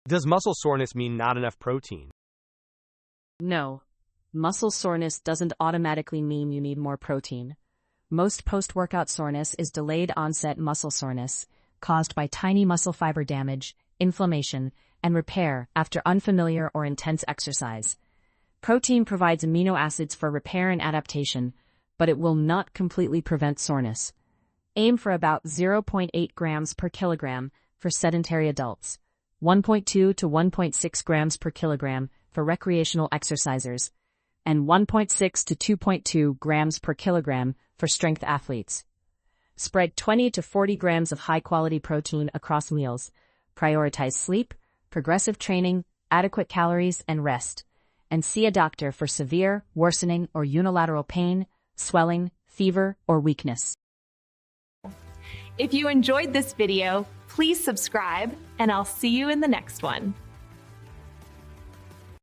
Does muscle soreness mean not enough protein? No. Muscle soreness doesn't automatically mean you need more protein. Most post-workout soreness is delayed onset muscle soreness, caused by tiny muscle fiber damage, inflammation, and repair after unfamiliar or intense exercise. Protein provides amino acids for repair and adaptation, but it will not completely prevent soreness. Aim for about 0.8 grams per kilogram for sedentary adults, 1.2 to 1.6 grams per kilogram for recreational exercisers, and 1.6 to 2.2 grams per kilogram for strength athletes. Spread 20 to 40 grams of high-quality protein across meals. Prioritize sleep, progressive training, adequate calories, and rest. And see a doctor for severe, worsening, or unilateral pain, swelling, fever, or weakness. If you enjoyed this video, please subscribe, and I'll see you in the next one.